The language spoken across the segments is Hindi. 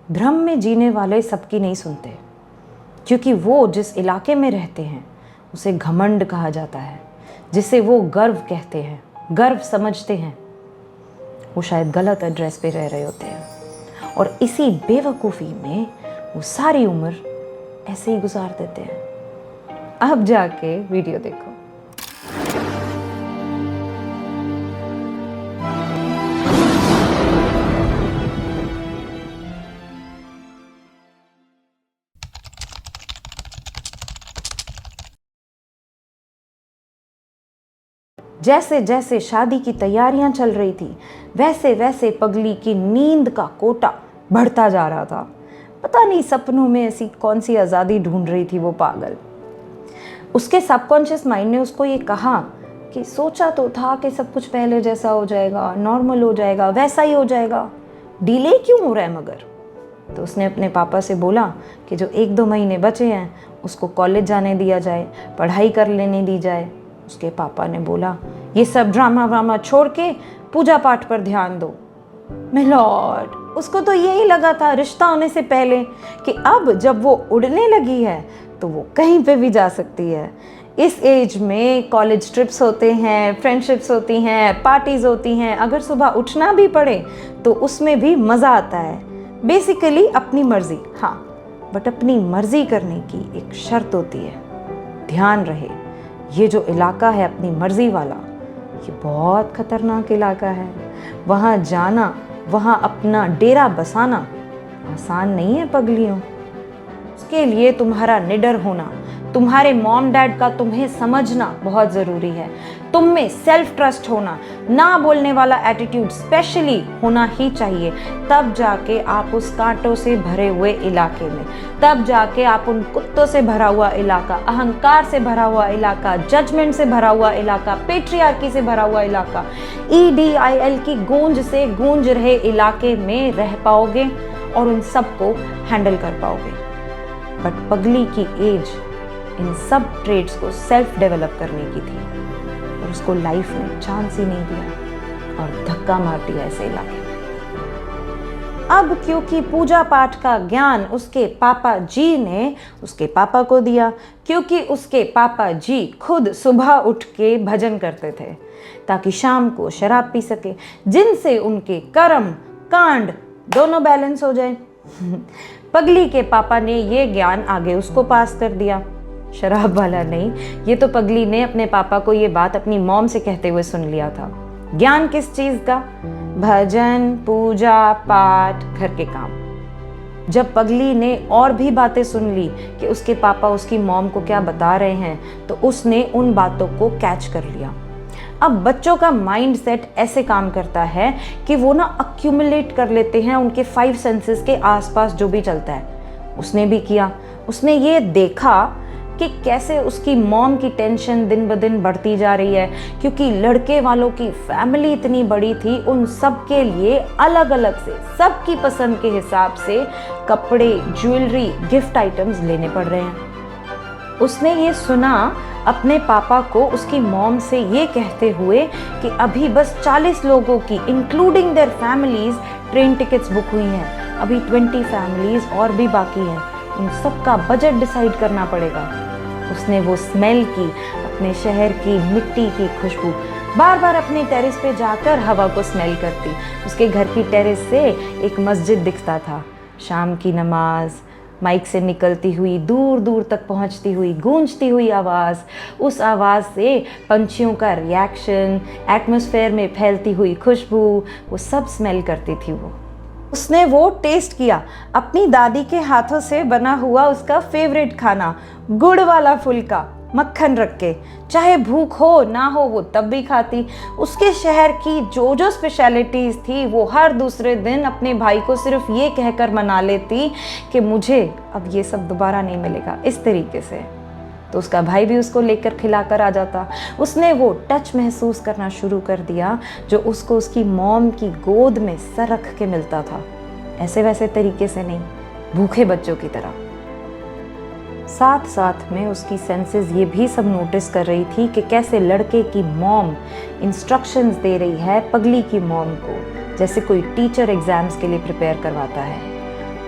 भ्रम में जीने वाले सबकी नहीं सुनते, क्योंकि वो जिस इलाके में रहते हैं उसे घमंड कहा जाता है, जिसे वो गर्व कहते हैं, गर्व समझते हैं। वो शायद गलत एड्रेस पे रह रहे होते हैं और इसी बेवकूफ़ी में वो सारी उम्र ऐसे ही गुजार देते हैं। अब जाके वीडियो देखो। जैसे जैसे शादी की तैयारियां चल रही थी, वैसे वैसे पगली की नींद का कोटा बढ़ता जा रहा था। पता नहीं सपनों में ऐसी कौन सी आज़ादी ढूंढ रही थी वो पागल। उसके सबकॉन्शियस माइंड ने उसको ये कहा कि सोचा तो था कि सब कुछ पहले जैसा हो जाएगा, नॉर्मल हो जाएगा, वैसा ही हो जाएगा, डिले क्यों हो रहा है मगर। तो उसने अपने पापा से बोला कि जो 1-2 महीने बचे हैं उसको कॉलेज जाने दिया जाए, पढ़ाई कर लेने दी जाए। उसके पापा ने बोला, ये सब ड्रामा वामा छोड़ के पूजा पाठ पर ध्यान दो। मिलॉर्ड, उसको तो यही लगा था रिश्ता होने से पहले कि अब जब वो उड़ने लगी है तो वो कहीं पे भी जा सकती है। इस एज में कॉलेज ट्रिप्स होते हैं, फ्रेंडशिप्स होती हैं, पार्टीज होती हैं, अगर सुबह उठना भी पड़े तो उसमें भी मज़ा आता है। बेसिकली अपनी मर्जी, हाँ, बट अपनी मर्जी करने की एक शर्त होती है। ध्यान रहे, ये जो इलाका है अपनी मर्जी वाला, ये बहुत खतरनाक इलाका है। वहाँ जाना, वहाँ अपना डेरा बसाना आसान नहीं है पगलियों। उसके लिए तुम्हारा निडर होना, तुम्हारे मॉम डैड का तुम्हें समझना बहुत ज़रूरी है। तुम में सेल्फ ट्रस्ट होना, ना बोलने वाला एटीट्यूड स्पेशली होना ही चाहिए। तब जाके आप उस कांटों से भरे हुए इलाके में, तब जाके आप उन कुत्तों से भरा हुआ इलाका, अहंकार से भरा हुआ इलाका, जजमेंट से भरा हुआ इलाका, पेट्रियार्की से भरा हुआ इलाका, EDIL की गूंज से गूंज रहे इलाके में रह पाओगे और उन सबको हैंडल कर पाओगे। बट पगली की एज इन सब ट्रेड्स को सेल्फ डेवलप करने की थी और उसको लाइफ ने चांस ही नहीं दिया और धक्का मार दिया ऐसे इलाके में। अब क्योंकि पूजा पाठ का ज्ञान उसके पापा जी ने उसके पापा को दिया, क्योंकि उसके पापा जी खुद सुबह उठ के भजन करते थे ताकि शाम को शराब पी सके, जिनसे उनके कर्म कांड दोनों बैलेंस हो जाए। पगली के पापा ने ये ज्ञान आगे उसको पास कर दिया, शराब वाला नहीं। ये तो पगली ने अपने पापा को ये बात अपनी मॉम से कहते हुए सुन लिया था। ज्ञान किस चीज का? भजन, पूजा पाठ, घर के काम। जब पगली ने और भी बातें सुन ली कि उसके पापा उसकी मॉम को क्या बता रहे हैं, तो उसने उन बातों को कैच कर लिया। अब बच्चों का माइंड सेट ऐसे काम करता है कि वो ना अक्यूमुलेट कर लेते हैं उनके 5 सेंसेस के आसपास जो भी चलता है। उसने भी किया। उसने ये देखा कि कैसे उसकी मॉम की टेंशन दिन ब दिन बढ़ती जा रही है, क्योंकि लड़के वालों की फैमिली इतनी बड़ी थी, उन सब के लिए अलग अलग से सबकी पसंद के हिसाब से कपड़े, ज्वेलरी, गिफ्ट आइटम्स लेने पड़ रहे हैं। उसने ये सुना अपने पापा को उसकी मॉम से ये कहते हुए कि अभी बस 40 लोगों की including their families train tickets book हुई हैं, अभी 20 फैमिलीज और भी बाकी हैं, उन सब का बजट डिसाइड करना पड़ेगा। उसने वो स्मेल की, अपने शहर की मिट्टी की खुशबू बार बार अपने टेरेस पे जाकर हवा को स्मेल करती। उसके घर की टेरेस से एक मस्जिद दिखता था। शाम की नमाज, माइक से निकलती हुई दूर दूर तक पहुंचती हुई गूंजती हुई आवाज़, उस आवाज़ से पंछियों का रिएक्शन, एटमॉस्फेयर में फैलती हुई खुशबू, वो सब स्मेल करती थी वो। उसने वो टेस्ट किया, अपनी दादी के हाथों से बना हुआ उसका फेवरेट खाना, गुड़ वाला फुल्का, मक्खन रख के, चाहे भूख हो ना हो वो तब भी खाती। उसके शहर की जो जो स्पेशलिटीज़ थी वो हर दूसरे दिन अपने भाई को सिर्फ ये कहकर मना लेती कि मुझे अब ये सब दोबारा नहीं मिलेगा, इस तरीके से। तो उसका भाई भी उसको लेकर खिलाकर आ जाता। उसने वो टच महसूस करना शुरू कर दिया जो उसको उसकी मॉम की गोद में सर रख के मिलता था, ऐसे वैसे तरीके से नहीं, भूखे बच्चों की तरह। साथ साथ में उसकी सेंसेस ये भी सब नोटिस कर रही थी कि कैसे लड़के की मॉम इंस्ट्रक्शंस दे रही है पगली की मॉम को, जैसे कोई टीचर एग्जाम्स के लिए प्रिपेयर करवाता है।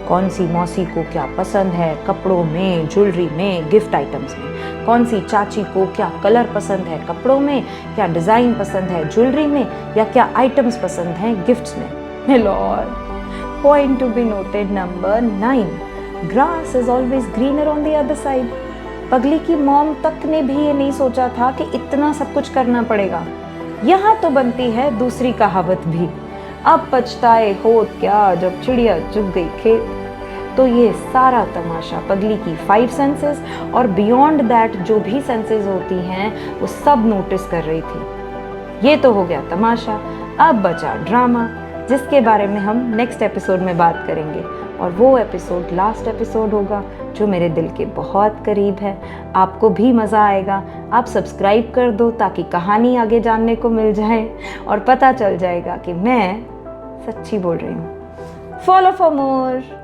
कौन सी मौसी को क्या पसंद है कपड़ों में, ज्वेलरी में, गिफ्ट आइटम्स में, कौन सी चाची को क्या कलर पसंद है कपड़ों में, क्या डिज़ाइन पसंद है ज्वेलरी में, या क्या आइटम्स पसंद हैं गिफ्ट्स में। My lord. Point to be noted number 9. Grass is always greener on the other side. पगली की मॉम तक ने भी ये नहीं सोचा था कि इतना सब कुछ करना पड़ेगा। यहाँ तो बनती है दूसरी कहावत भी, अब पछताए होत क्या जब चिड़िया चुग गई खेत। तो ये सारा तमाशा पगली की 5 सेंसेस और बियॉन्ड दैट जो भी सेंसेस होती हैं वो सब नोटिस कर रही थी। ये तो हो गया तमाशा, अब बचा ड्रामा, जिसके बारे में हम नेक्स्ट एपिसोड में बात करेंगे। और वो एपिसोड लास्ट एपिसोड होगा जो मेरे दिल के बहुत करीब है। आपको भी मज़ा आएगा। आप सब्सक्राइब कर दो ताकि कहानी आगे जानने को मिल जाए और पता चल जाएगा कि मैं सच्ची बोल रही हूँ। Follow for more.